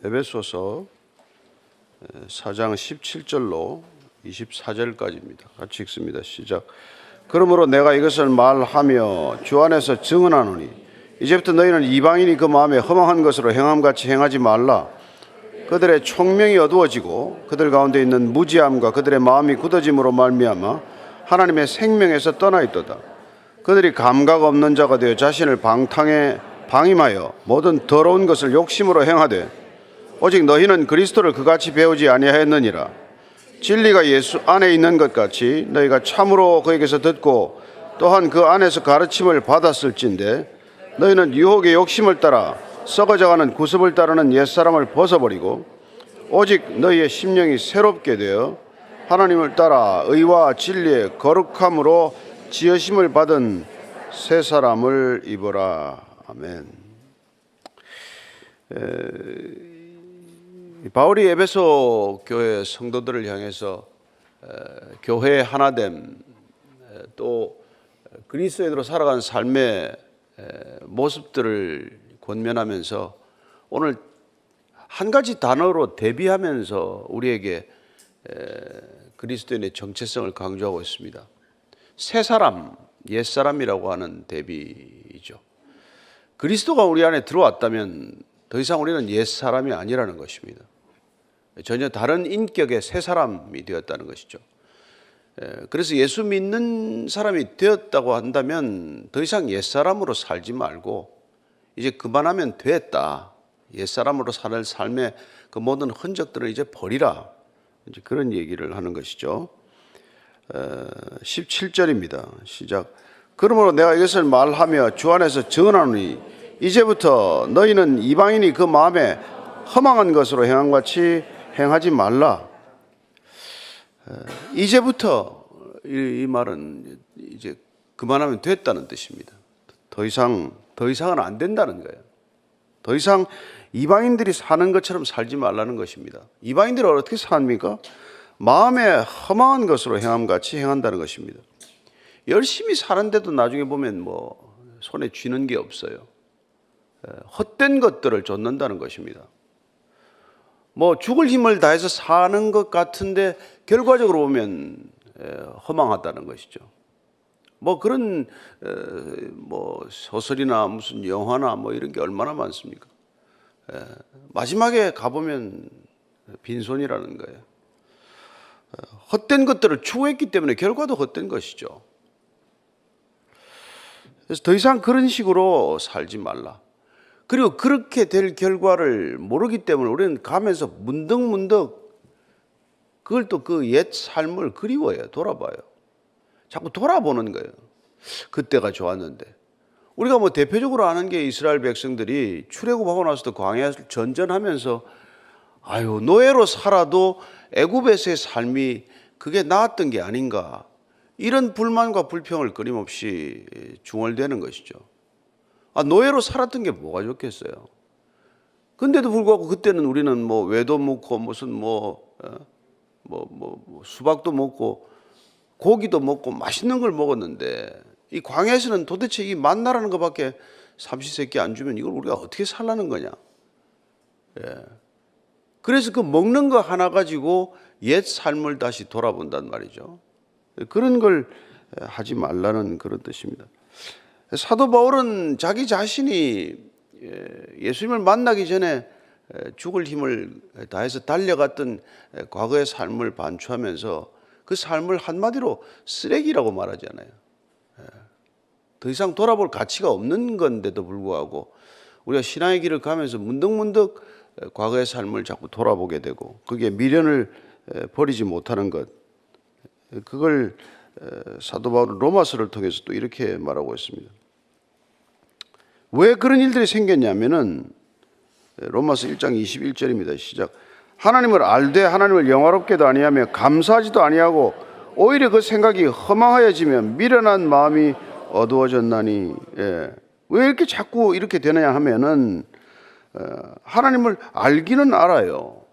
에베소서 4장 17절로 24절까지입니다. 같이 읽습니다. 시작. 그러므로 내가 이것을 말하며 주 안에서 증언하노니 이제부터 너희는 이방인이 그 마음에 허망한 것으로 행함같이 행하지 말라. 그들의 총명이 어두워지고 그들 가운데 있는 무지함과 그들의 마음이 굳어짐으로 말미암아 하나님의 생명에서 떠나 있도다. 그들이 감각 없는 자가 되어 자신을 방탕에 방임하여 모든 더러운 것을 욕심으로 행하되 오직 너희는 그리스도를 그같이 배우지 아니하였느니라. 진리가 예수 안에 있는 것 같이 너희가 참으로 그에게서 듣고 또한 그 안에서 가르침을 받았을진데 너희는 유혹의 욕심을 따라 썩어져가는 구습을 따르는 옛사람을 벗어버리고 오직 너희의 심령이 새롭게 되어 하나님을 따라 의와 진리의 거룩함으로 지으심을 받은 새 사람을 입어라. 아멘. 바울이 에베소 교회 성도들을 향해서 교회의 하나됨, 또 그리스도인으로 살아가는 삶의 모습들을 권면하면서 오늘 한 가지 단어로 대비하면서 우리에게 그리스도인의 정체성을 강조하고 있습니다. 새 사람, 옛 사람이라고 하는 대비이죠. 그리스도가 우리 안에 들어왔다면 더 이상 우리는 옛 사람이 아니라는 것입니다. 전혀 다른 인격의 새 사람이 되었다는 것이죠. 그래서 예수 믿는 사람이 되었다고 한다면 더 이상 옛 사람으로 살지 말고 이제 그만하면 됐다. 옛 사람으로 사는 삶의 그 모든 흔적들을 이제 버리라. 이제 그런 얘기를 하는 것이죠. 17절입니다. 시작. 그러므로 내가 이것을 말하며 주 안에서 증언하노니 이제부터 너희는 이방인이 그 마음에 허망한 것으로 행함같이 행하지 말라. 이제부터 이 말은 이제 그만하면 됐다는 뜻입니다. 더 이상은 안 된다는 거예요. 더 이상 이방인들이 사는 것처럼 살지 말라는 것입니다. 이방인들이 어떻게 삽니까? 마음에 허망한 것으로 행함같이 행한다는 것입니다. 열심히 사는데도 나중에 보면 뭐 손에 쥐는 게 없어요. 헛된 것들을 좇는다는 것입니다. 뭐 죽을 힘을 다해서 사는 것 같은데 결과적으로 보면 허망하다는 것이죠. 뭐 그런 뭐 소설이나 무슨 영화나 뭐 이런 게 얼마나 많습니까? 마지막에 가보면 빈손이라는 거예요. 헛된 것들을 추구했기 때문에 결과도 헛된 것이죠. 그래서 더 이상 그런 식으로 살지 말라. 그리고 그렇게 될 결과를 모르기 때문에 우리는 가면서 문득문득 그걸 또 그 옛 삶을 그리워해요. 돌아봐요. 자꾸 돌아보는 거예요. 그때가 좋았는데. 우리가 뭐 대표적으로 아는 게 이스라엘 백성들이 출애굽하고 나서도 광야를 전전하면서 아유 노예로 살아도 애굽에서의 삶이 그게 나았던 게 아닌가. 이런 불만과 불평을 끊임없이 중얼대는 것이죠. 노예로 살았던 게 뭐가 좋겠어요. 근데도 불구하고 그때는 우리는 뭐 외도 먹고 무슨 수박도 먹고 고기도 먹고 맛있는 걸 먹었는데 이 광야에서는 도대체 이 만나라는 것밖에 삼시세끼 안 주면 이걸 우리가 어떻게 살라는 거냐. 그래서 그 먹는 거 하나 가지고 옛 삶을 다시 돌아본단 말이죠. 그런 걸 하지 말라는 그런 뜻입니다. 사도 바울은 자기 자신이 예수님을 만나기 전에 죽을 힘을 다해서 달려갔던 과거의 삶을 반추하면서 그 삶을 한마디로 쓰레기라고 말하잖아요. 더 이상 돌아볼 가치가 없는 건데도 불구하고 우리가 신앙의 길을 가면서 문득문득 과거의 삶을 자꾸 돌아보게 되고 그게 미련을 버리지 못하는 것, 그걸 사도 바울은 로마서를 통해서 또 이렇게 말하고 있습니다. 왜 그런 일들이 생겼냐면은 로마서 1장 21절입니다. 시작. 하나님을 알되 하나님을 영화롭게도 아니하며 감사하지도 아니하고 오히려 그 생각이 허망하여지며 미련한 마음이 어두워졌나니. 왜 이렇게 자꾸 이렇게 되느냐 하면은 하나님을 알기는 알아요.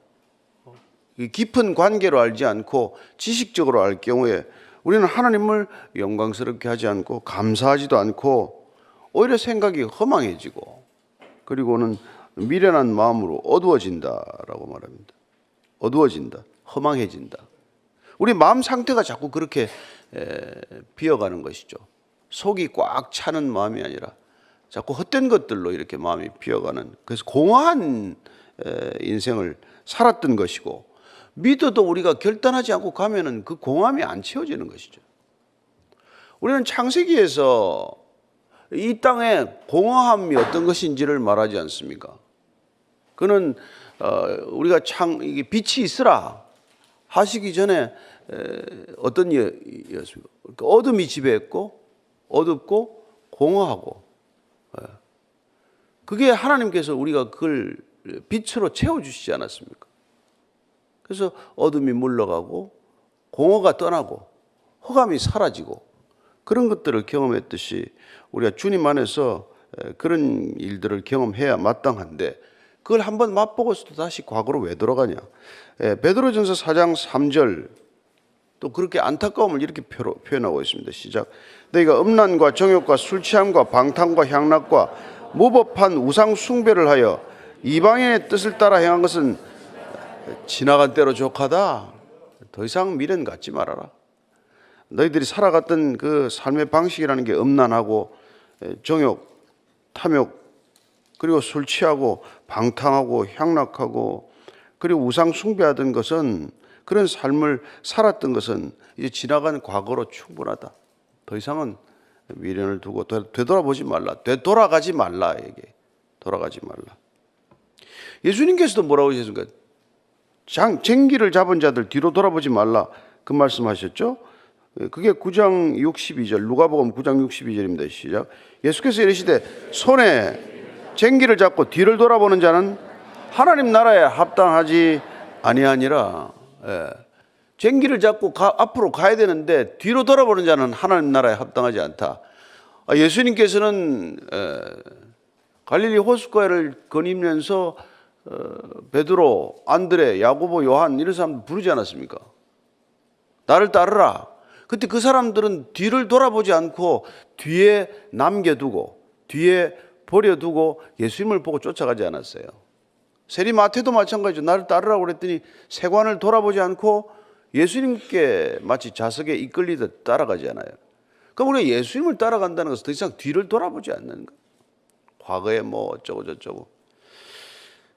깊은 관계로 알지 않고 지식적으로 알 경우에 우리는 하나님을 영광스럽게 하지 않고 감사하지도 않고 오히려 생각이 허망해지고 그리고는 미련한 마음으로 어두워진다라고 말합니다. 어두워진다, 허망해진다. 우리 마음 상태가 자꾸 그렇게 비어가는 것이죠. 속이 꽉 차는 마음이 아니라 자꾸 헛된 것들로 이렇게 마음이 비어가는, 그래서 공허한 인생을 살았던 것이고, 믿어도 우리가 결단하지 않고 가면은 그 공허함이 안 채워지는 것이죠. 우리는 창세기에서 이 땅의 공허함이 어떤 것인지를 말하지 않습니까? 그는 우리가 이게 빛이 있으라 하시기 전에 어떤 이었습니까? 어둠이 지배했고 어둡고 공허하고, 그게 하나님께서 우리가 그걸 빛으로 채워주시지 않았습니까? 그래서 어둠이 물러가고 공허가 떠나고 흑암이 사라지고 그런 것들을 경험했듯이 우리가 주님 안에서 그런 일들을 경험해야 마땅한데, 그걸 한번 맛보고서도 다시 과거로 왜 돌아가냐. 베드로전서 4장 3절 또 그렇게 안타까움을 이렇게 표현하고 있습니다. 시작. 너희가 음란과 정욕과 술 취함과 방탕과 향락과 무법한 우상 숭배를 하여 이방인의 뜻을 따라 행한 것은 지나간 때로 족하다. 더 이상 미련 갖지 말아라. 너희들이 살아갔던 그 삶의 방식이라는 게 음란하고 정욕, 탐욕, 그리고 술 취하고 방탕하고 향락하고 그리고 우상 숭배하던 것은, 그런 삶을 살았던 것은 이제 지나간 과거로 충분하다. 더 이상은 미련을 두고 되돌아보지 말라. 되돌아가지 말라. 이게 돌아가지 말라. 예수님께서도 뭐라고 하셨습니까? 쟁기를 잡은 자들 뒤로 돌아보지 말라. 그 말씀하셨죠? 그게 9장 62절, 누가복음 9장 62절입니다. 시작. 예수께서 이르시되 손에 쟁기를 잡고 뒤를 돌아보는 자는 하나님 나라에 합당하지 아니하니라. 쟁기를 잡고 앞으로 가야 되는데 뒤로 돌아보는 자는 하나님 나라에 합당하지 않다. 예수님께서는 갈릴리 호숫가를 거니면서 베드로, 안드레, 야고보, 요한 이런 사람들 부르지 않았습니까? 나를 따르라. 그때 그 사람들은 뒤를 돌아보지 않고 뒤에 남겨두고 뒤에 버려두고 예수님을 보고 쫓아가지 않았어요. 세리마태도 마찬가지죠. 나를 따르라고 그랬더니 세관을 돌아보지 않고 예수님께 마치 자석에 이끌리듯 따라가지 않아요. 그럼 우리가 예수님을 따라간다는 것은 더 이상 뒤를 돌아보지 않는 거예요. 과거에 뭐 어쩌고 저쩌고.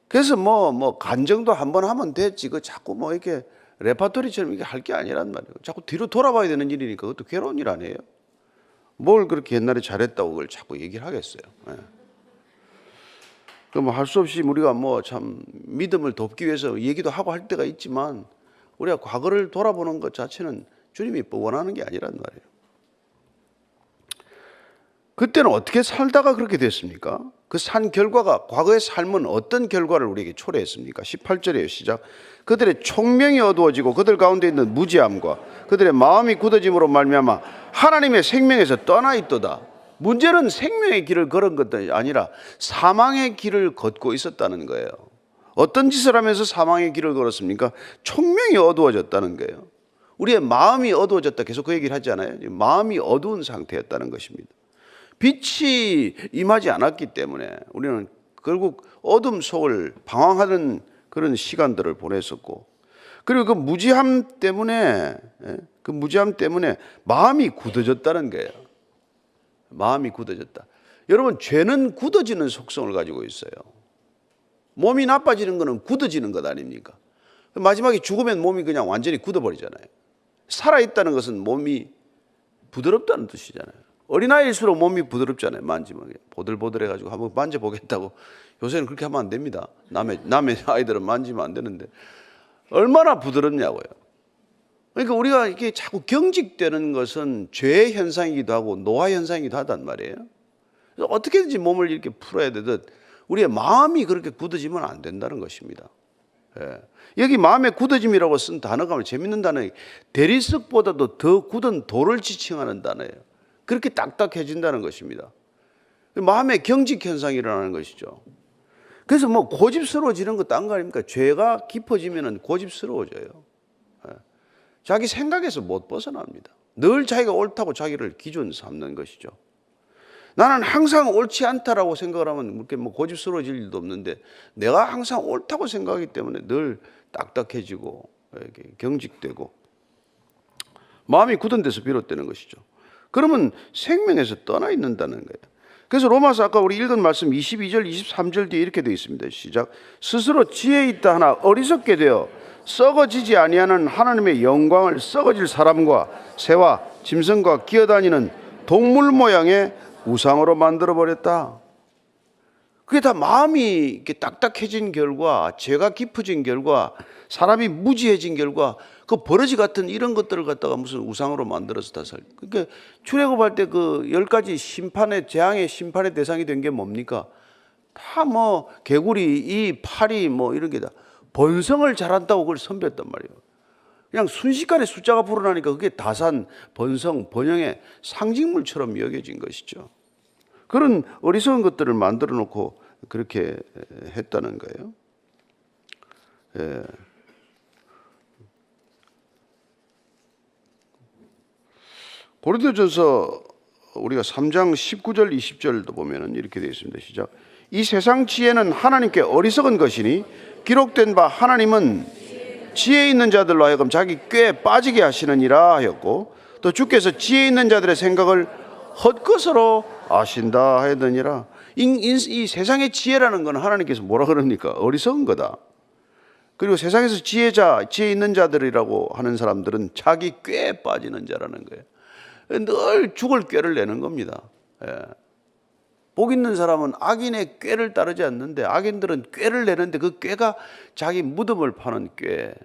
그래서 뭐 간정도 한번 하면 됐지. 그 자꾸 뭐 이렇게 레파토리처럼 이게 할 게 아니란 말이에요. 자꾸 뒤로 돌아봐야 되는 일이니까 그것도 괴로운 일 아니에요. 뭘 그렇게 옛날에 잘했다고 그걸 자꾸 얘기를 하겠어요. 그럼 할 수 없이 우리가 뭐 참 믿음을 돕기 위해서 얘기도 하고 할 때가 있지만, 우리가 과거를 돌아보는 것 자체는 주님이 원하는 게 아니란 말이에요. 그때는 어떻게 살다가 그렇게 됐습니까? 그 산 결과가, 과거의 삶은 어떤 결과를 우리에게 초래했습니까? 18절이에요. 시작. 그들의 총명이 어두워지고 그들 가운데 있는 무지함과 그들의 마음이 굳어짐으로 말미암아 하나님의 생명에서 떠나 있도다. 문제는 생명의 길을 걸은 것이 아니라 사망의 길을 걷고 있었다는 거예요. 어떤 짓을 하면서 사망의 길을 걸었습니까? 총명이 어두워졌다는 거예요. 우리의 마음이 어두워졌다, 계속 그 얘기를 하지 않아요? 마음이 어두운 상태였다는 것입니다. 빛이 임하지 않았기 때문에 우리는 결국 어둠 속을 방황하는 그런 시간들을 보냈었고, 그리고 그 무지함 때문에 마음이 굳어졌다는 거예요. 마음이 굳어졌다. 여러분, 죄는 굳어지는 속성을 가지고 있어요. 몸이 나빠지는 것은 굳어지는 것 아닙니까? 마지막에 죽으면 몸이 그냥 완전히 굳어버리잖아요. 살아있다는 것은 몸이 부드럽다는 뜻이잖아요. 어린아이일수록 몸이 부드럽잖아요. 만지면 보들보들해가지고 한번 만져보겠다고. 요새는 그렇게 하면 안 됩니다. 남의 아이들은 만지면 안 되는데 얼마나 부드럽냐고요. 그러니까 우리가 이게 자꾸 경직되는 것은 죄의 현상이기도 하고 노화 현상이기도 하단 말이에요. 그래서 어떻게든지 몸을 이렇게 풀어야 되듯 우리의 마음이 그렇게 굳어지면 안 된다는 것입니다. 여기 마음의 굳어짐이라고 쓴 단어가 재밌는 단어예요. 대리석보다도 더 굳은 돌을 지칭하는 단어예요. 그렇게 딱딱해진다는 것입니다. 마음의 경직 현상이 일어나는 것이죠. 그래서 뭐 고집스러워지는 거 딴 거 아닙니까? 죄가 깊어지면 고집스러워져요. 자기 생각에서 못 벗어납니다. 늘 자기가 옳다고 자기를 기준 삼는 것이죠. 나는 항상 옳지 않다라고 생각을 하면 그렇게 뭐 고집스러워질 일도 없는데 내가 항상 옳다고 생각하기 때문에 늘 딱딱해지고 이렇게 경직되고 마음이 굳은 데서 비롯되는 것이죠. 그러면 생명에서 떠나 있는다는 거예요. 그래서 로마서 아까 우리 읽은 말씀 22절 23절 뒤에 이렇게 되어 있습니다. 시작. 스스로 지혜 있다 하나 어리석게 되어 썩어지지 아니하는 하나님의 영광을 썩어질 사람과 새와 짐승과 기어다니는 동물 모양의 우상으로 만들어 버렸다. 그게 다 마음이 이렇게 딱딱해진 결과, 죄가 깊어진 결과, 사람이 무지해진 결과, 그 버러지 같은 이런 것들을 갖다가 무슨 우상으로 만들어서 다 살. 그러니까 출애굽할 때 그 10가지 심판의 재앙의 심판의 대상이 된 게 뭡니까? 다 뭐 개구리, 이 파리 뭐 이런 게 다 번성을 잘한다고 그걸 선배했단 말이에요. 그냥 순식간에 숫자가 불어나니까 그게 다산, 번성, 번영의 상징물처럼 여겨진 것이죠. 그런 어리석은 것들을 만들어 놓고 그렇게 했다는 거예요. 예. 고린도전서 우리가 3장 19절 20절도 보면은 이렇게 되어 있습니다. 시작. 이 세상 지혜는 하나님께 어리석은 것이니 기록된 바 하나님은 지혜 있는 자들로 하여금 자기 꾀에 빠지게 하시느니라 하였고 또 주께서 지혜 있는 자들의 생각을 헛것으로 아신다 하였느니라. 이 세상의 지혜라는 건 하나님께서 뭐라 그럽니까? 어리석은 거다. 그리고 세상에서 지혜 있는 자들이라고 하는 사람들은 자기 꾀에 빠지는 자라는 거예요. 늘 죽을 꾀를 내는 겁니다. 예. 복 있는 사람은 악인의 꾀를 따르지 않는데 악인들은 꾀를 내는데 그 꾀가 자기 무덤을 파는 꾀,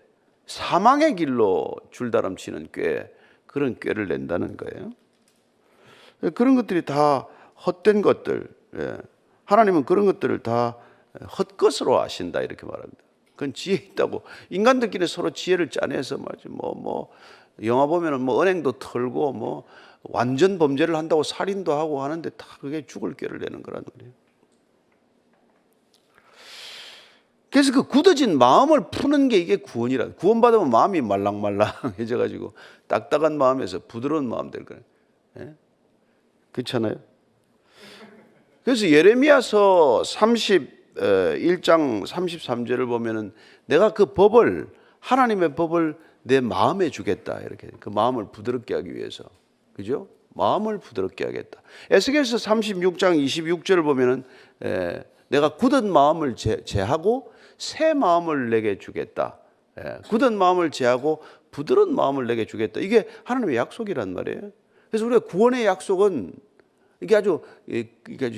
사망의 길로 줄다름치는 꾀, 그런 꾀를 낸다는 거예요. 그런 것들이 다 헛된 것들. 예. 하나님은 그런 것들을 다 헛것으로 아신다 이렇게 말합니다. 그건 지혜 있다고. 인간들끼리 서로 지혜를 짜내서 말이지. 영화 보면은 은행도 털고 완전 범죄를 한다고 살인도 하고 하는데 다 그게 죽을 꾀를 내는 거란 말이에요. 그래서 그 굳어진 마음을 푸는 게 이게 구원이라. 구원받으면 마음이 말랑말랑해져 가지고 딱딱한 마음에서 부드러운 마음 될 거예요. 예? 그렇잖아요. 그래서 예레미야서 31장 33절을 보면은 내가 그 법을 하나님의 법을 내 마음에 주겠다 이렇게 그 마음을 부드럽게 하기 위해서 그죠? 마음을 부드럽게 하겠다. 에스겔서 36장 26절을 보면은 내가 굳은 마음을 제하고 새 마음을 내게 주겠다. 굳은 마음을 제하고 부드러운 마음을 내게 주겠다. 이게 하나님의 약속이란 말이에요. 그래서 우리가 구원의 약속은 이게 아주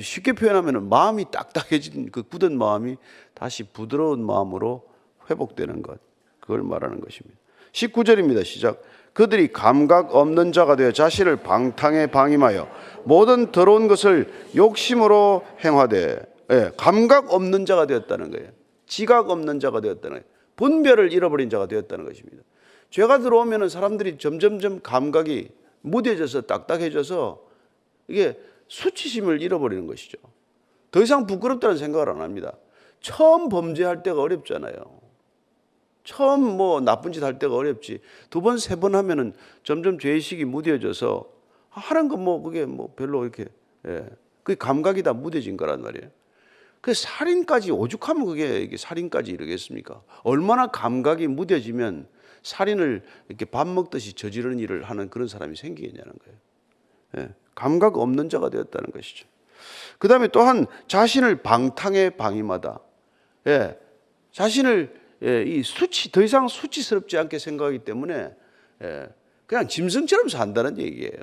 쉽게 표현하면 마음이 딱딱해진 그 굳은 마음이 다시 부드러운 마음으로 회복되는 것. 그걸 말하는 것입니다. 19절입니다. 시작. 그들이 감각 없는 자가 되어 자신을 방탕에 방임하여 모든 더러운 것을 욕심으로 행하되 감각 없는 자가 되었다는 거예요. 지각 없는 자가 되었다는 거예요. 분별을 잃어버린 자가 되었다는 것입니다. 죄가 들어오면 사람들이 점점점 감각이 무뎌져서 딱딱해져서 이게 수치심을 잃어버리는 것이죠. 더 이상 부끄럽다는 생각을 안 합니다. 처음 범죄할 때가 어렵잖아요. 처음 나쁜 짓 할 때가 어렵지. 두 번, 세 번 하면은 점점 죄의식이 무뎌져서 하는 거 그게 별로 이렇게 그게 감각이 다 무뎌진 거란 말이에요. 그 살인까지 오죽하면 그게 살인까지 이르겠습니까? 얼마나 감각이 무뎌지면 살인을 이렇게 밥 먹듯이 저지르는 일을 하는 그런 사람이 생기겠냐는 거예요. 감각 없는 자가 되었다는 것이죠. 그 다음에 또한 자신을 방탕에 방임하다. 자신을 이 더 이상 수치스럽지 않게 생각하기 때문에 그냥 짐승처럼 산다는 얘기예요.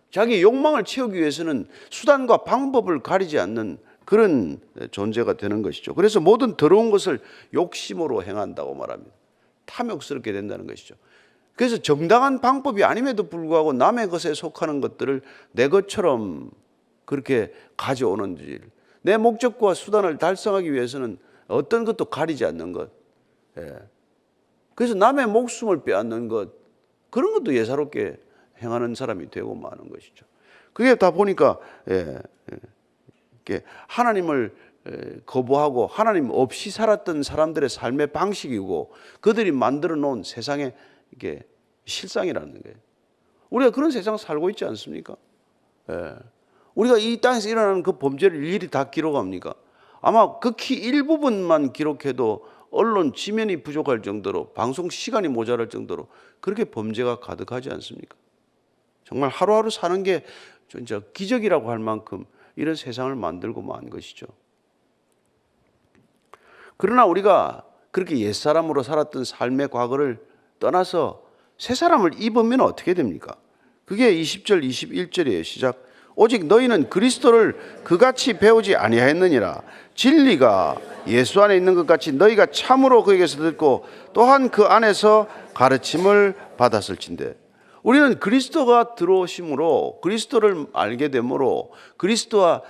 자기 욕망을 채우기 위해서는 수단과 방법을 가리지 않는 그런 존재가 되는 것이죠. 그래서 모든 더러운 것을 욕심으로 행한다고 말합니다. 탐욕스럽게 된다는 것이죠. 그래서 정당한 방법이 아님에도 불구하고 남의 것에 속하는 것들을 내 것처럼 그렇게 가져오는 일. 내 목적과 수단을 달성하기 위해서는 어떤 것도 가리지 않는 것. 그래서 남의 목숨을 빼앗는 것. 그런 것도 예사롭게 행하는 사람이 되고 마는 것이죠. 그게 다 보니까 하나님을 거부하고 하나님 없이 살았던 사람들의 삶의 방식이고 그들이 만들어 놓은 세상의 이게 실상이라는 거예요. 우리가 그런 세상 살고 있지 않습니까? 우리가 이 땅에서 일어나는 그 범죄를 일일이 다 기록합니까? 아마 극히 일부분만 기록해도 언론 지면이 부족할 정도로, 방송 시간이 모자랄 정도로 그렇게 범죄가 가득하지 않습니까? 정말 하루하루 사는 게 진짜 기적이라고 할 만큼 이런 세상을 만들고 만 것이죠. 그러나 우리가 그렇게 옛사람으로 살았던 삶의 과거를 떠나서 새 사람을 입으면 어떻게 됩니까? 그게 20절 21절이에요. 시작. 오직 너희는 그리스도를 그같이 배우지 아니하였느니라. 진리가 예수 안에 있는 것 같이 너희가 참으로 그에게서 듣고 또한 그 안에서 가르침을 받았을진대. 우리는 그리스도가 들어오심으로, 그리스도를 알게 되므로, 그리스도와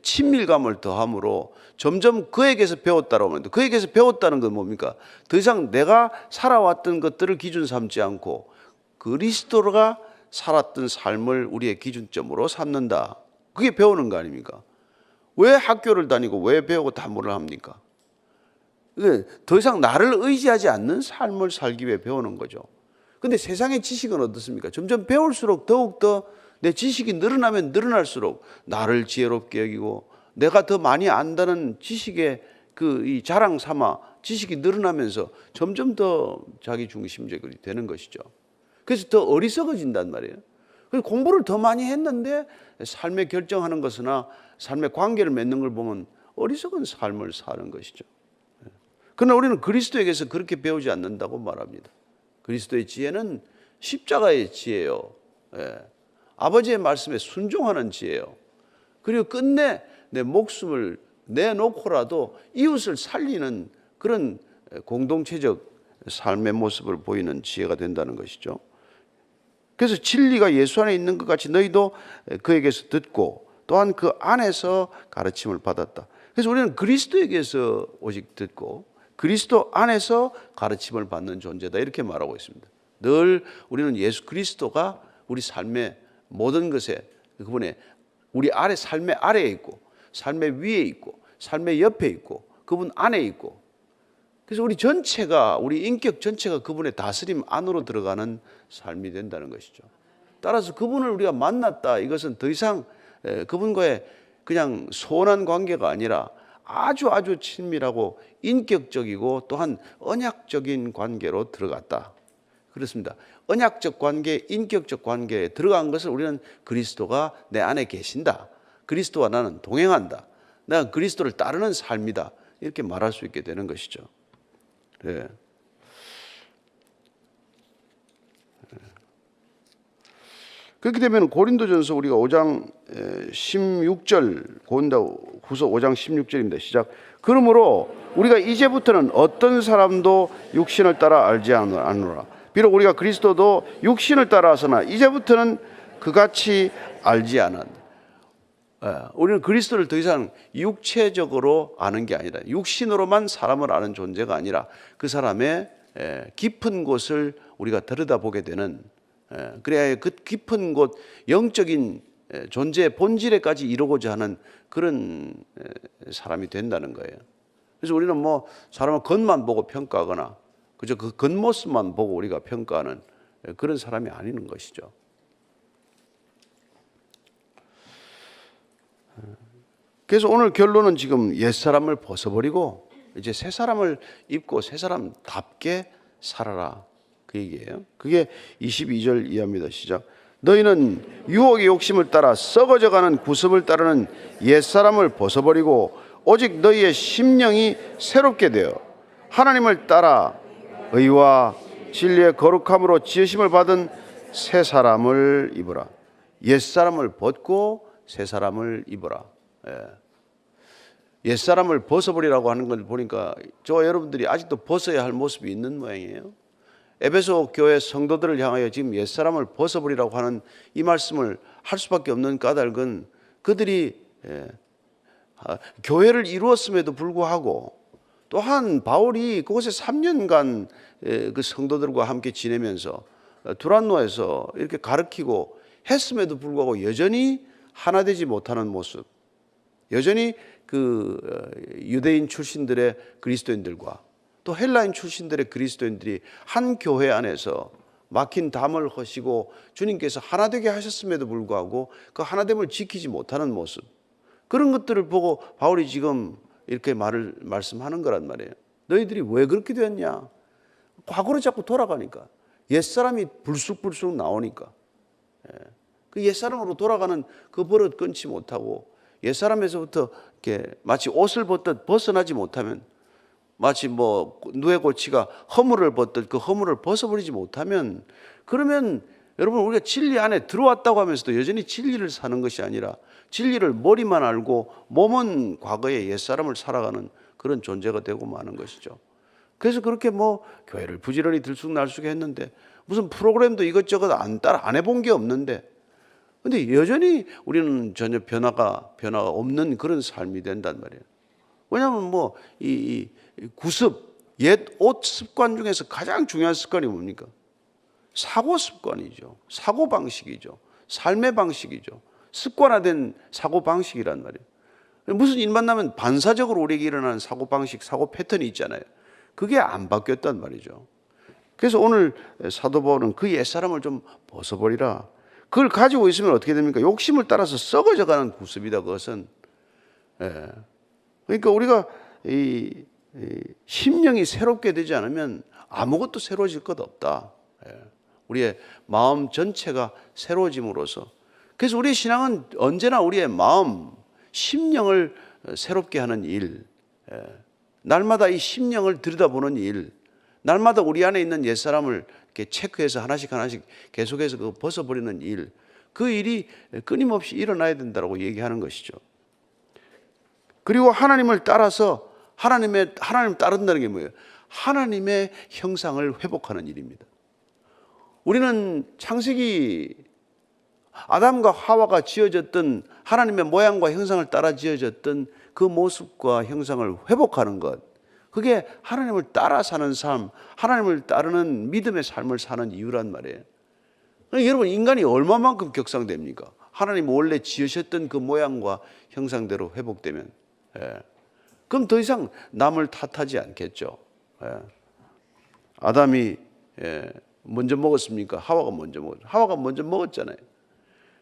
친밀감을 더함으로 점점 그에게서 배웠다라고 합니다. 그에게서 배웠다는 건 뭡니까? 더 이상 내가 살아왔던 것들을 기준 삼지 않고 그리스도가 살았던 삶을 우리의 기준점으로 삼는다. 그게 배우는 거 아닙니까? 왜 학교를 다니고 왜 배우고 담보를 합니까? 더 이상 나를 의지하지 않는 삶을 살기 위해 배우는 거죠. 근데 세상의 지식은 어떻습니까? 점점 배울수록 더욱더 내 지식이 늘어나면 늘어날수록 나를 지혜롭게 여기고 내가 더 많이 안다는 지식의 이 자랑 삼아 지식이 늘어나면서 점점 더 자기 중심적이 되는 것이죠. 그래서 더 어리석어진단 말이에요. 그래서 공부를 더 많이 했는데 삶에 결정하는 것이나 삶의 관계를 맺는 걸 보면 어리석은 삶을 사는 것이죠. 그러나 우리는 그리스도에게서 그렇게 배우지 않는다고 말합니다. 그리스도의 지혜는 십자가의 지혜요. 아버지의 말씀에 순종하는 지혜요. 그리고 끝내 내 목숨을 내놓고라도 이웃을 살리는 그런 공동체적 삶의 모습을 보이는 지혜가 된다는 것이죠. 그래서 진리가 예수 안에 있는 것 같이 너희도 그에게서 듣고 또한 그 안에서 가르침을 받았다. 그래서 우리는 그리스도에게서 오직 듣고 그리스도 안에서 가르침을 받는 존재다, 이렇게 말하고 있습니다. 늘 우리는 예수 그리스도가 우리 삶의 모든 것에, 그분의 우리 아래, 삶의 아래에 있고 삶의 위에 있고 삶의 옆에 있고 그분 안에 있고, 그래서 우리 전체가, 우리 인격 전체가 그분의 다스림 안으로 들어가는 삶이 된다는 것이죠. 따라서 그분을 우리가 만났다, 이것은 더 이상 그분과의 그냥 소원한 관계가 아니라 아주 친밀하고 인격적이고 또한 언약적인 관계로 들어갔다. 그렇습니다. 언약적 관계, 인격적 관계에 들어간 것을 우리는 그리스도가 내 안에 계신다, 그리스도와 나는 동행한다, 내가 그리스도를 따르는 삶이다, 이렇게 말할 수 있게 되는 것이죠. 네. 그렇게 되면 고린도전서 우리가 5장 16절, 고린도후서 5장 16절입니다. 시작. 그러므로 우리가 이제부터는 어떤 사람도 육신을 따라 알지 않노라. 비록 우리가 그리스도도 육신을 따라서나 이제부터는 그같이 알지 않았다. 우리는 그리스도를 더 이상 육체적으로 아는 게 아니라, 육신으로만 사람을 아는 존재가 아니라 그 사람의 깊은 곳을 우리가 들여다보게 되는, 그래야 그 깊은 곳, 영적인 존재의 본질에까지 이루고자 하는 그런 사람이 된다는 거예요. 그래서 우리는 뭐 사람의 겉만 보고 평가하거나 그저 그 겉모습만 보고 우리가 평가하는 그런 사람이 아니는 것이죠. 그래서 오늘 결론은 지금 옛사람을 벗어버리고 이제 새 사람을 입고 새 사람답게 살아라, 그 얘기예요. 그게 22절 이하입니다. 시작. 너희는 유혹의 욕심을 따라 썩어져가는 구습을 따르는 옛사람을 벗어버리고 오직 너희의 심령이 새롭게 되어 하나님을 따라 의와 진리의 거룩함으로 지으심을 받은 새 사람을 입으라. 옛사람을 벗고 새 사람을 입어라. 옛사람을 벗어버리라고 하는 걸 보니까 저와 여러분들이 아직도 벗어야 할 모습이 있는 모양이에요. 에베소 교회 성도들을 향하여 지금 옛사람을 벗어버리라고 하는 이 말씀을 할 수밖에 없는 까닭은 그들이 교회를 이루었음에도 불구하고, 또한 바울이 그곳에 3년간 그 성도들과 함께 지내면서 두란노에서 이렇게 가르치고 했음에도 불구하고 여전히 하나 되지 못하는 모습, 여전히 그 유대인 출신들의 그리스도인들과 또 헬라인 출신들의 그리스도인들이 한 교회 안에서 막힌 담을 허시고 주님께서 하나 되게 하셨음에도 불구하고 그 하나됨을 지키지 못하는 모습, 그런 것들을 보고 바울이 지금 이렇게 말씀하는 거란 말이에요. 너희들이 왜 그렇게 되었냐? 과거로 자꾸 돌아가니까, 옛사람이 불쑥불쑥 나오니까, 그 옛사람으로 돌아가는 그 버릇 끊지 못하고 옛사람에서부터 이렇게 마치 옷을 벗듯 벗어나지 못하면, 마치 뭐 누에 고치가 허물을 벗듯 그 허물을 벗어버리지 못하면, 그러면 여러분, 우리가 진리 안에 들어왔다고 하면서도 여전히 진리를 사는 것이 아니라 진리를 머리만 알고 몸은 과거의 옛사람을 살아가는 그런 존재가 되고 마는 것이죠. 그래서 그렇게 뭐 교회를 부지런히 들쑥날쑥 했는데, 무슨 프로그램도 이것저것 안 해본 게 없는데, 근데 여전히 우리는 전혀 변화가 없는 그런 삶이 된단 말이에요. 왜냐하면 뭐 이 구습, 옛 옷 습관 중에서 가장 중요한 습관이 뭡니까? 사고 습관이죠. 사고 방식이죠. 삶의 방식이죠. 습관화된 사고 방식이란 말이에요. 무슨 일 만나면 반사적으로 우리에게 일어나는 사고 방식, 사고 패턴이 있잖아요. 그게 안 바뀌었단 말이죠. 그래서 오늘 사도 바울은 그 옛사람을 좀 벗어버리라. 그걸 가지고 있으면 어떻게 됩니까? 욕심을 따라서 썩어져가는 구습이다. 그것은. 그러니까 우리가 이 심령이 새롭게 되지 않으면 아무것도 새로워질 것 없다. 우리의 마음 전체가 새로워짐으로써. 그래서 우리의 신앙은 언제나 우리의 마음, 심령을 새롭게 하는 일, 날마다 이 심령을 들여다보는 일, 날마다 우리 안에 있는 옛사람을 이렇게 체크해서 하나씩 계속해서 그 벗어버리는 일, 그 일이 끊임없이 일어나야 된다고 얘기하는 것이죠. 그리고 하나님을 따라서 하나님 따른다는 게 뭐예요? 하나님의 형상을 회복하는 일입니다. 우리는 창세기 아담과 하와가 지어졌던 하나님의 모양과 형상을 따라 지어졌던 그 모습과 형상을 회복하는 것, 그게 하나님을 따라 사는 삶, 하나님을 따르는 믿음의 삶을 사는 이유란 말이에요. 여러분, 인간이 얼마만큼 격상됩니까? 하나님 원래 지으셨던 그 모양과 형상대로 회복되면, 그럼 더 이상 남을 탓하지 않겠죠. 아담이 먼저 먹었습니까? 하와가 먼저 먹었죠. 하와가 먼저 먹었잖아요.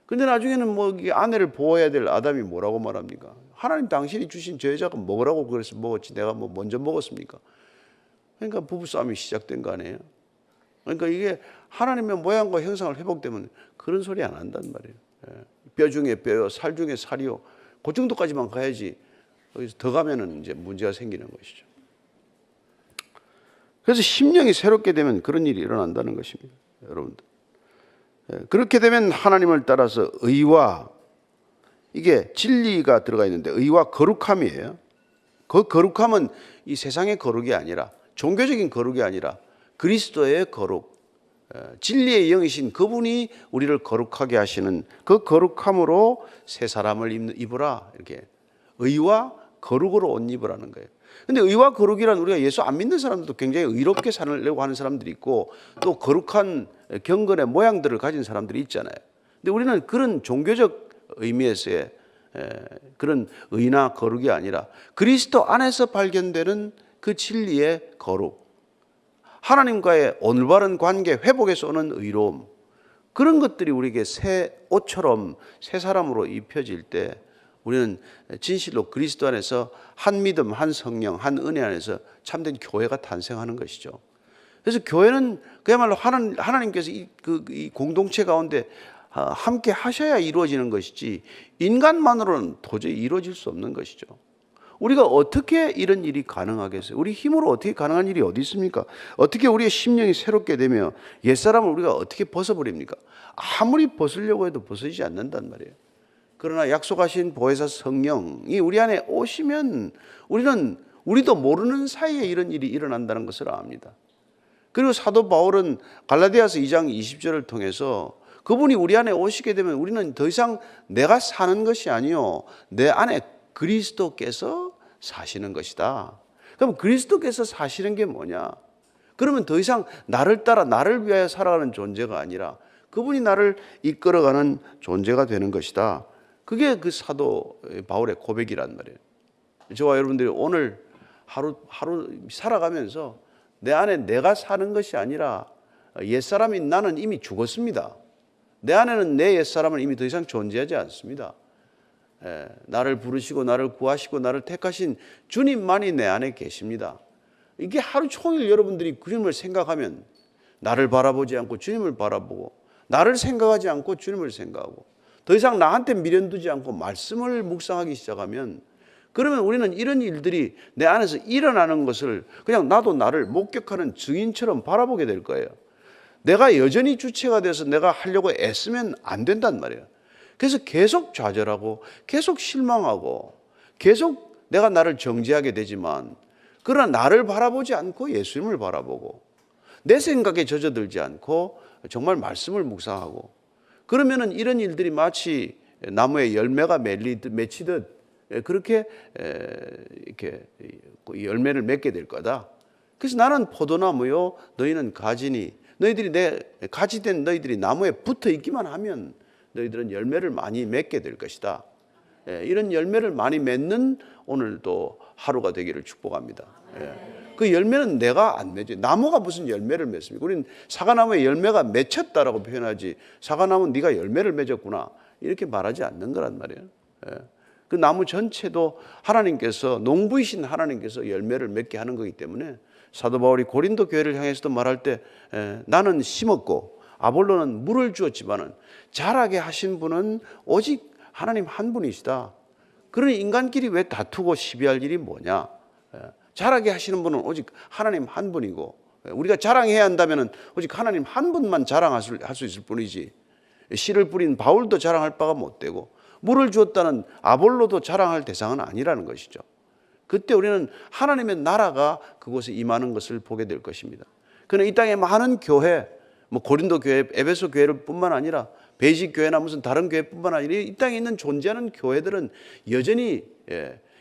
근데 나중에는 뭐 아내를 보호해야 될 아담이 뭐라고 말합니까? 하나님 당신이 주신 저 여자가 먹으라고 그래서 먹었지 내가 뭐 먼저 먹었습니까? 그러니까 부부싸움이 시작된 거 아니에요? 그러니까 이게 하나님의 모양과 형상을 회복되면 그런 소리 안 한단 말이에요. 뼈 중에 뼈요, 살 중에 살이요. 그 정도까지만 가야지 거기서 더 가면은 이제 문제가 생기는 것이죠. 그래서 심령이 새롭게 되면 그런 일이 일어난다는 것입니다. 여러분들. 그렇게 되면 하나님을 따라서 의와, 이게 진리가 들어가 있는데 의와 거룩함이에요. 그 거룩함은 이 세상의 거룩이 아니라, 종교적인 거룩이 아니라 그리스도의 거룩, 진리의 영이신 그분이 우리를 거룩하게 하시는 그 거룩함으로 새 사람을 입으라. 이렇게 의와 거룩으로 옷 입으라는 거예요. 근데 의와 거룩이란, 우리가 예수 안 믿는 사람들도 굉장히 의롭게 살려고 하는 사람들이 있고 또 거룩한 경건의 모양들을 가진 사람들이 있잖아요. 근데 우리는 그런 종교적 의미에서의 그런 의나 거룩이 아니라 그리스도 안에서 발견되는 그 진리의 거룩, 하나님과의 올바른 관계 회복에서 오는 의로움, 그런 것들이 우리에게 새 옷처럼 새 사람으로 입혀질 때 우리는 진실로 그리스도 안에서 한 믿음, 한 성령, 한 은혜 안에서 참된 교회가 탄생하는 것이죠. 그래서 교회는 그야말로 하나님께서 이 공동체 가운데 함께 하셔야 이루어지는 것이지 인간만으로는 도저히 이루어질 수 없는 것이죠. 우리가 어떻게 이런 일이 가능하겠어요? 우리 힘으로 어떻게 가능한 일이 어디 있습니까? 어떻게 우리의 심령이 새롭게 되며 옛사람을 우리가 어떻게 벗어버립니까? 아무리 벗으려고 해도 벗어지지 않는단 말이에요. 그러나 약속하신 보혜사 성령이 우리 안에 오시면 우리도 모르는 사이에 이런 일이 일어난다는 것을 압니다. 그리고 사도 바울은 갈라디아서 2장 20절을 통해서 그분이 우리 안에 오시게 되면 우리는 더 이상 내가 사는 것이 아니요 내 안에 그리스도께서 사시는 것이다. 그럼 그리스도께서 사시는 게 뭐냐? 그러면 더 이상 나를 따라 나를 위하여 살아가는 존재가 아니라 그분이 나를 이끌어가는 존재가 되는 것이다. 그게 그 사도 바울의 고백이란 말이에요. 저와 여러분들이 오늘 하루 살아가면서 내 안에 내가 사는 것이 아니라 옛사람인 나는 이미 죽었습니다. 내 안에는 내 옛사람은 이미 더 이상 존재하지 않습니다. 나를 부르시고 나를 구하시고 나를 택하신 주님만이 내 안에 계십니다. 이게 하루 종일 여러분들이 주님을 생각하면 나를 바라보지 않고 주님을 바라보고 나를 생각하지 않고 주님을 생각하고 더 이상 나한테 미련두지 않고 말씀을 묵상하기 시작하면 그러면 우리는 이런 일들이 내 안에서 일어나는 것을 그냥 나도 나를 목격하는 증인처럼 바라보게 될 거예요. 내가 여전히 주체가 돼서 내가 하려고 애쓰면 안 된단 말이에요. 그래서 계속 좌절하고 계속 실망하고 계속 내가 나를 정죄하게 되지만 그러나 나를 바라보지 않고 예수님을 바라보고 내 생각에 젖어들지 않고 정말 말씀을 묵상하고 그러면은 이런 일들이 마치 나무에 열매가 맺히듯 그렇게 이렇게 열매를 맺게 될 거다. 그래서 나는 포도나무요 너희는 가지니 너희들이 내 가지된 너희들이 나무에 붙어 있기만 하면 너희들은 열매를 많이 맺게 될 것이다. 이런 열매를 많이 맺는 오늘도 하루가 되기를 축복합니다. 그 열매는 내가 안 맺어요. 나무가 무슨 열매를 맺습니까? 우리는 사과나무에 열매가 맺혔다라고 표현하지 사과나무는 네가 열매를 맺었구나 이렇게 말하지 않는 거란 말이에요. 그 나무 전체도 하나님께서 농부이신 하나님께서 열매를 맺게 하는 거기 때문에 사도 바울이 고린도 교회를 향해서도 말할 때 나는 심었고 아볼로는 물을 주었지만은 자라게 하신 분은 오직 하나님 한 분이시다. 그러니 인간끼리 왜 다투고 시비할 일이 뭐냐? 자라게 하시는 분은 오직 하나님 한 분이고 우리가 자랑해야 한다면은 오직 하나님 한 분만 자랑할 수 있을 뿐이지 씨를 뿌린 바울도 자랑할 바가 못 되고 물을 주었다는 아볼로도 자랑할 대상은 아니라는 것이죠. 그때 우리는 하나님의 나라가 그곳에 임하는 것을 보게 될 것입니다. 그러나 이 땅에 많은 교회, 고린도 교회, 에베소 교회를 뿐만 아니라 베이직 교회나 무슨 다른 교회뿐만 아니라 이 땅에 있는 존재하는 교회들은 여전히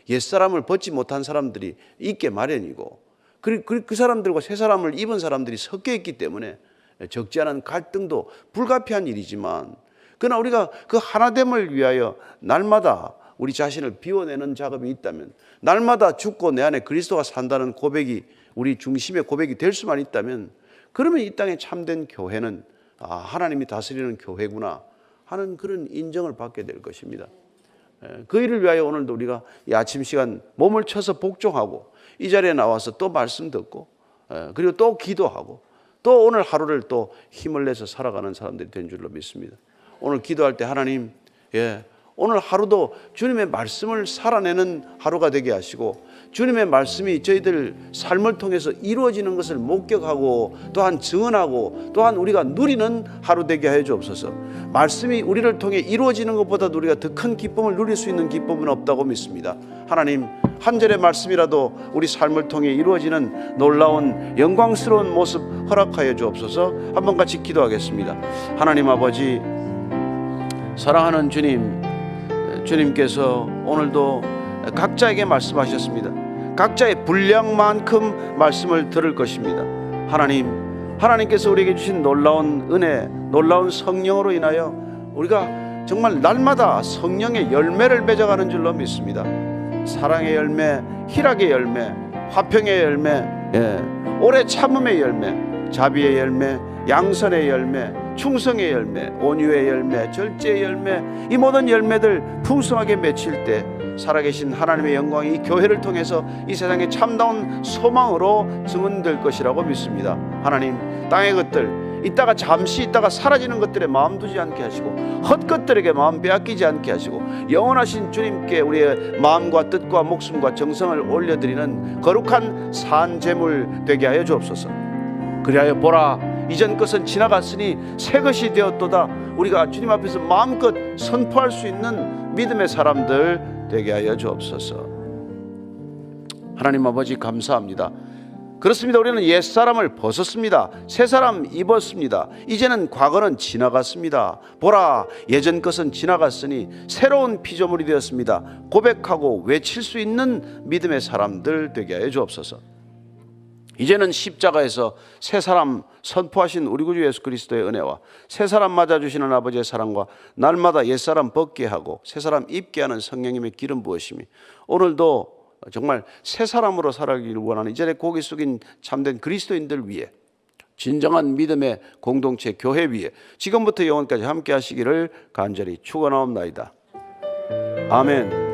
옛사람을 벗지 못한 사람들이 있게 마련이고 그 사람들과 새 사람을 입은 사람들이 섞여 있기 때문에 적지 않은 갈등도 불가피한 일이지만 그러나 우리가 그 하나됨을 위하여 날마다 우리 자신을 비워내는 작업이 있다면 날마다 죽고 내 안에 그리스도가 산다는 고백이 우리 중심의 고백이 될 수만 있다면 그러면 이 땅에 참된 교회는 하나님이 다스리는 교회구나 하는 그런 인정을 받게 될 것입니다. 그 일을 위하여 오늘도 우리가 이 아침 시간 몸을 쳐서 복종하고 이 자리에 나와서 또 말씀 듣고 그리고 또 기도하고 또 오늘 하루를 또 힘을 내서 살아가는 사람들이 된 줄로 믿습니다. 오늘 기도할 때 하나님 오늘 하루도 주님의 말씀을 살아내는 하루가 되게 하시고 주님의 말씀이 저희들 삶을 통해서 이루어지는 것을 목격하고 또한 증언하고 또한 우리가 누리는 하루 되게 하여 주옵소서. 말씀이 우리를 통해 이루어지는 것보다 우리가 더 큰 기쁨을 누릴 수 있는 기쁨은 없다고 믿습니다. 하나님 한 절의 말씀이라도 우리 삶을 통해 이루어지는 놀라운 영광스러운 모습 허락하여 주옵소서. 한번 같이 기도하겠습니다. 하나님 아버지 사랑하는 주님께서 오늘도 각자에게 말씀하셨습니다. 각자의 분량만큼 말씀을 들을 것입니다. 하나님께서 우리에게 주신 놀라운 은혜, 놀라운 성령으로 인하여 우리가 정말 날마다 성령의 열매를 맺어가는 줄로 믿습니다. 사랑의 열매, 희락의 열매, 화평의 열매, 오래 참음의 열매, 자비의 열매, 양선의 열매, 충성의 열매, 온유의 열매, 절제의 열매, 이 모든 열매들 풍성하게 맺힐 때 살아계신 하나님의 영광이 이 교회를 통해서 이 세상에 참다운 소망으로 증언될 것이라고 믿습니다. 하나님, 땅의 것들 이따가 잠시 있다가 사라지는 것들에 마음 두지 않게 하시고 헛것들에게 마음 빼앗기지 않게 하시고 영원하신 주님께 우리의 마음과 뜻과 목숨과 정성을 올려드리는 거룩한 산제물 되게 하여 주옵소서. 그리하여 보라, 이전 것은 지나갔으니 새 것이 되었도다. 우리가 주님 앞에서 마음껏 선포할 수 있는 믿음의 사람들 되게 하여 주옵소서. 하나님 아버지 감사합니다. 그렇습니다. 우리는 옛사람을 벗었습니다. 새사람 입었습니다. 이제는 과거는 지나갔습니다. 보라, 예전 것은 지나갔으니 새로운 피조물이 되었습니다. 고백하고 외칠 수 있는 믿음의 사람들 되게 하여 주옵소서. 이제는 십자가에서 새 사람 선포하신 우리 구주 예수 그리스도의 은혜와 새 사람 맞아주시는 아버지의 사랑과 날마다 옛사람 벗게 하고 새 사람 입게 하는 성령님의 기름 부으심이 오늘도 정말 새 사람으로 살아가기를 원하는 이 자리에 고개 숙인 참된 그리스도인들 위해 진정한 믿음의 공동체 교회 위에 지금부터 영원까지 함께 하시기를 간절히 축원하옵나이다. 아멘.